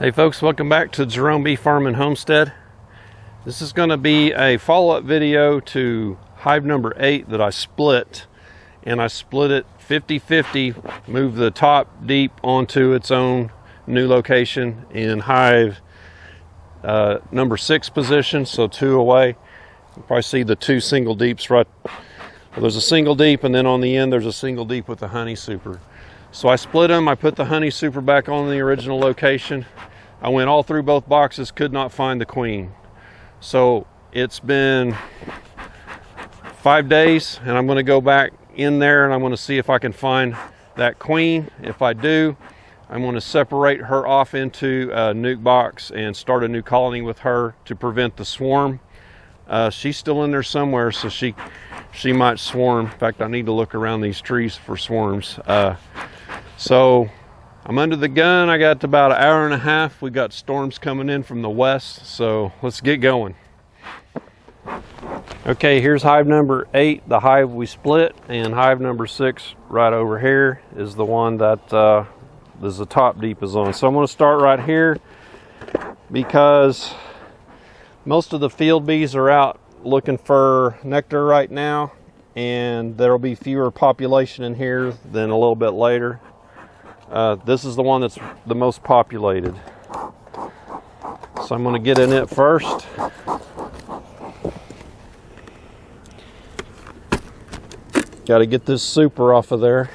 Hey folks, welcome back to Jerome Bee Farm and Homestead. This is going to be a follow-up video to hive number 8 that I split. And I split it 50-50, moved the top deep onto its own new location in hive number 6 position, so 2 away. You probably see the 2 single deeps right. Well, there's a single deep, and then on the end there's a single deep with the honey super. So I split them, I put the honey super back on the original location. I went all through both boxes, could not find the queen. So it's been 5 days, and I'm going to go back in there and I'm going to see if I can find that queen. If I do, I'm going to separate her off into a nuke box and start a new colony with her to prevent the swarm. She's still in there somewhere, so she might swarm. In fact, I need to look around these trees for swarms. So I'm under the gun. I got about an hour and a half. We got storms coming in from the west, so let's get going. Okay, here's hive number 8, the hive we split, and hive number 6 right over here is the one that the top deep is on. So I'm going to start right here because most of the field bees are out looking for nectar right now, and there'll be fewer population in here than a little bit later. This is the one that's the most populated. So I'm going to get in it first. Got to get this super off of there.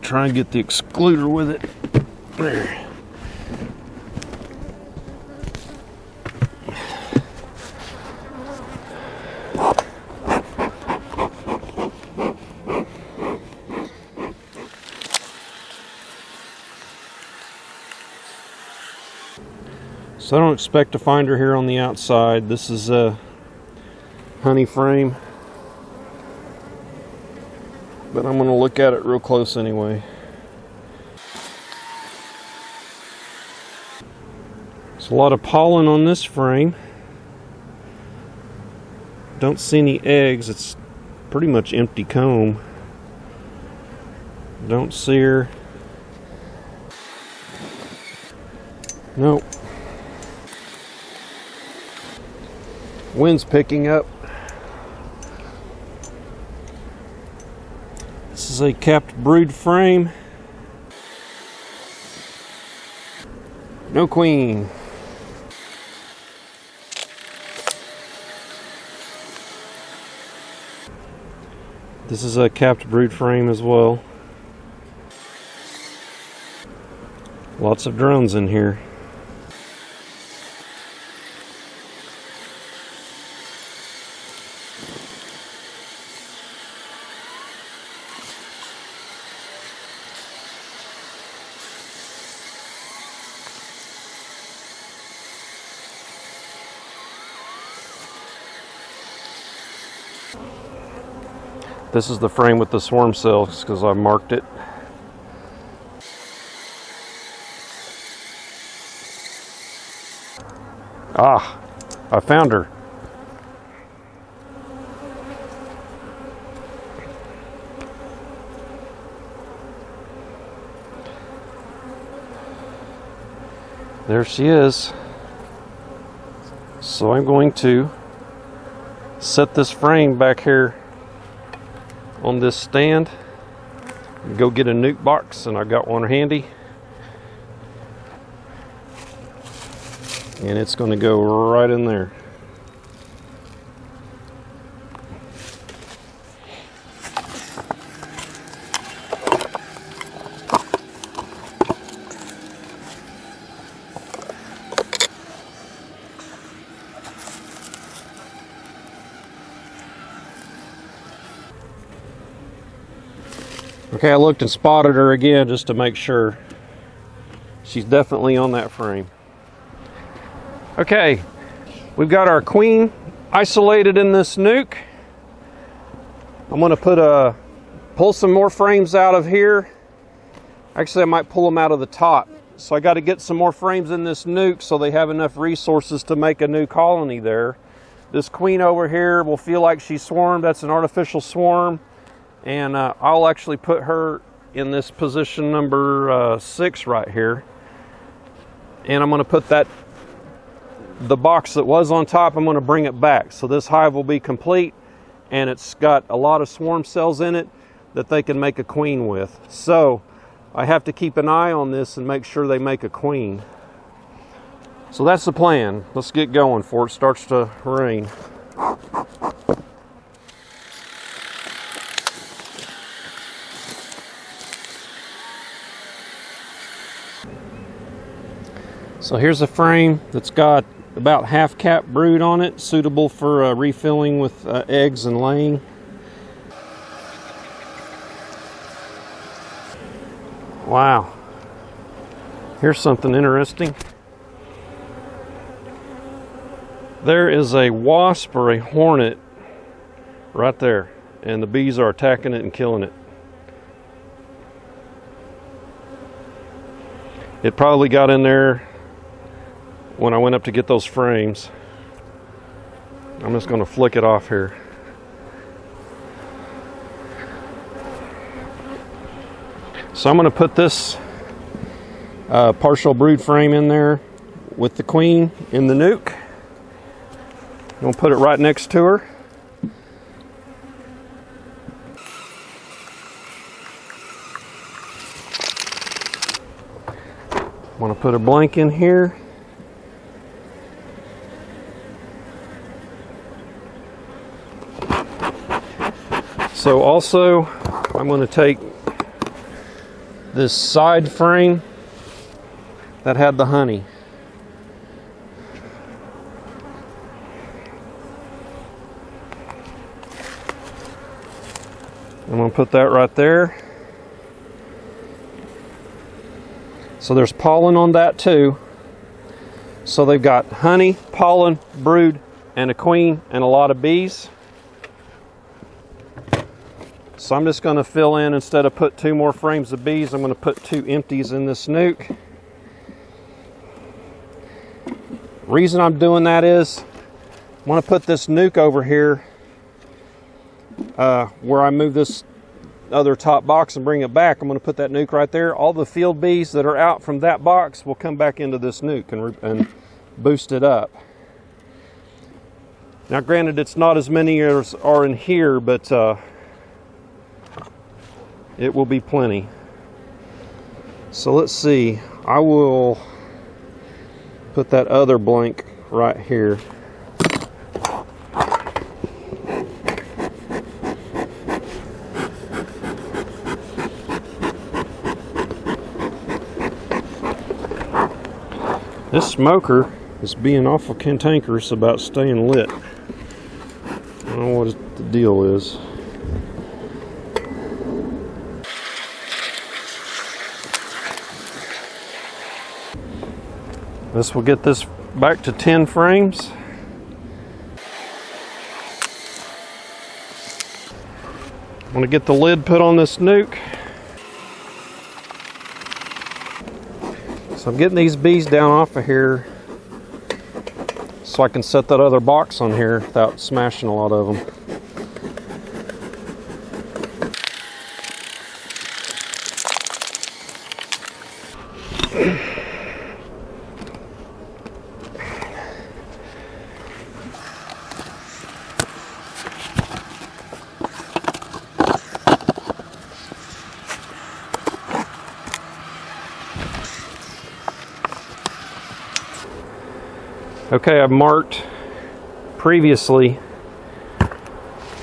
Try and get the excluder with it. There. So I don't expect to find her here on the outside. This is a honey frame, but I'm going to look at it real close anyway. There's a lot of pollen on this frame. Don't see any eggs. It's pretty much empty comb. Don't see her. Nope. Wind's picking up. This is a capped brood frame. No queen. This is a capped brood frame as well. Lots of drones in here. This is the frame with the swarm cells because I marked it. Ah, I found her. There she is. So I'm going to set this frame back here on this stand, go get a nuke box, and I got one handy, and it's going to go right in there. Okay, I looked and spotted her again just to make sure. She's definitely on that frame. Okay, we've got our queen isolated in this nuke. I'm going to pull some more frames out of here. Actually, I might pull them out of the top. So I got to get some more frames in this nuke so they have enough resources to make a new colony there. This queen over here will feel like she swarmed. That's an artificial swarm. And I'll actually put her in this position number 6 right here. And I'm going to put the box that was on top, I'm going to bring it back. So this hive will be complete, and it's got a lot of swarm cells in it that they can make a queen with. So I have to keep an eye on this and make sure they make a queen. So that's the plan. Let's get going before it starts to rain. So here's a frame that's got about half cap brood on it, suitable for refilling with eggs and laying. Wow. Here's something interesting. There is a wasp or a hornet right there, and the bees are attacking it and killing it. It probably got in there when I went up to get those frames. I'm just going to flick it off here. So I'm going to put this partial brood frame in there with the queen in the nuke. I'm going to put it right next to her. I'm going to put a blank in here. So also, I'm going to take this side frame that had the honey. I'm going to put that right there. So there's pollen on that too. So they've got honey, pollen, brood, and a queen, and a lot of bees. So I'm just going to fill in, instead of put 2 more frames of bees, I'm going to put 2 empties in this nuke. Reason I'm doing that is I want to put this nuke over here where I move this other top box and bring it back. I'm going to put that nuke right there. All the field bees that are out from that box will come back into this nuke and boost it up. Now granted, it's not as many as are in here, but it will be plenty. So let's see, I will put that other blank right here. This smoker is being awful cantankerous about staying lit. I don't know what the deal is. This will get this back to 10 frames. I'm going to get the lid put on this nuke. So I'm getting these bees down off of here so I can set that other box on here without smashing a lot of them. Okay, I've marked previously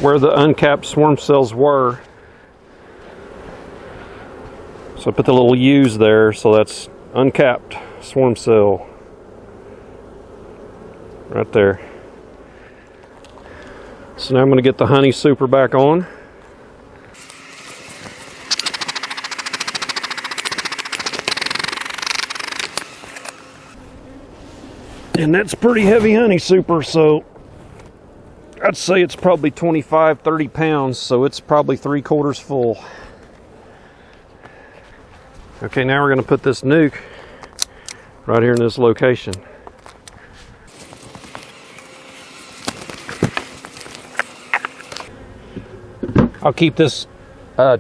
where the uncapped swarm cells were. So I put the little U's there, so that's uncapped swarm cell right there. So now I'm going to get the honey super back on. And that's pretty heavy honey super, so I'd say it's probably 25-30 pounds, so it's probably 3/4 full. Okay, now we're going to put this nuke right here in this location. I'll keep this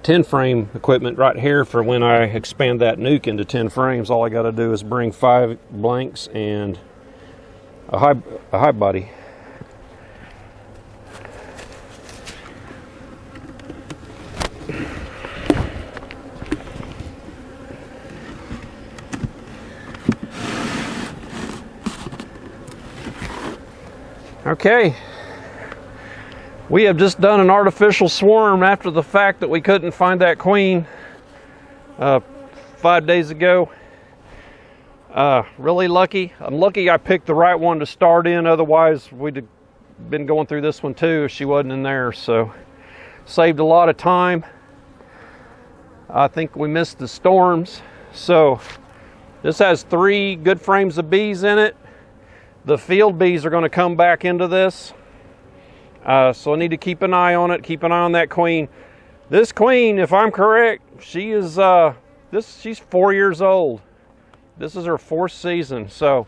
10 frame equipment right here for when I expand that nuke into 10 frames. All I got to do is bring 5 blanks and a high body. Okay, we have just done an artificial swarm after the fact that we couldn't find that queen 5 days ago. Really lucky. I'm lucky I picked the right one to start in, otherwise we'd have been going through this one too if she wasn't in there. So saved a lot of time. I think we missed the storms. So this has 3 good frames of bees in it. The field bees are going to come back into this. So I need to keep an eye on it, keep an eye on that queen. This queen, if I'm correct, she is she's 4 years old. This is her 4th season, so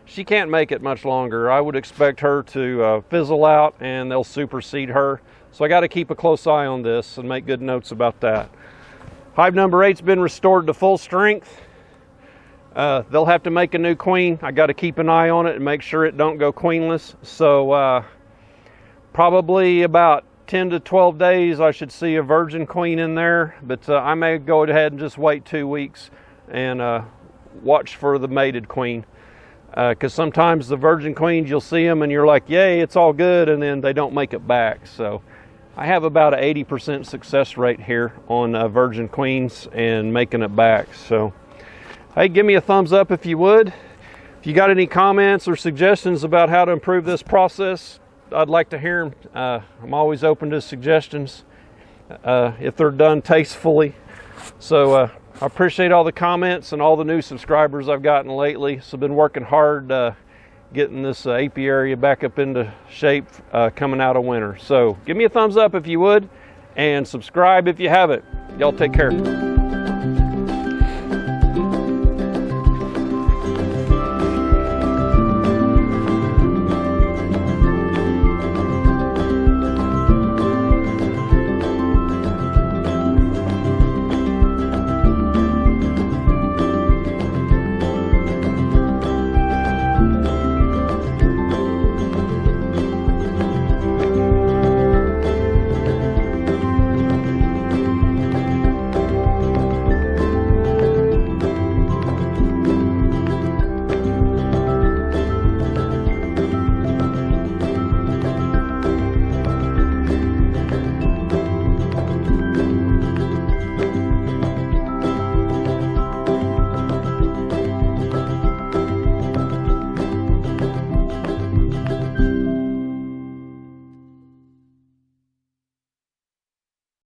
she can't make it much longer. I would expect her to fizzle out and they'll supersede her. So I got to keep a close eye on this and make good notes about that. Hive number 8's been restored to full strength. They'll have to make a new queen. I got to keep an eye on it and make sure it don't go queenless. So probably about 10 to 12 days I should see a virgin queen in there, but I may go ahead and just wait 2 weeks and watch for the mated queen, because sometimes the virgin queens, you'll see them and you're like, yay, it's all good, and then they don't make it back. So I have about an 80% success rate here on virgin queens and making it back. So hey, give me a thumbs up if you would. If you got any comments or suggestions about how to improve this process, I'd like to hear them. I'm always open to suggestions if they're done tastefully. So I appreciate all the comments and all the new subscribers I've gotten lately. So I've been working hard getting this apiary back up into shape coming out of winter. So give me a thumbs up if you would, and subscribe if you haven't. Y'all take care.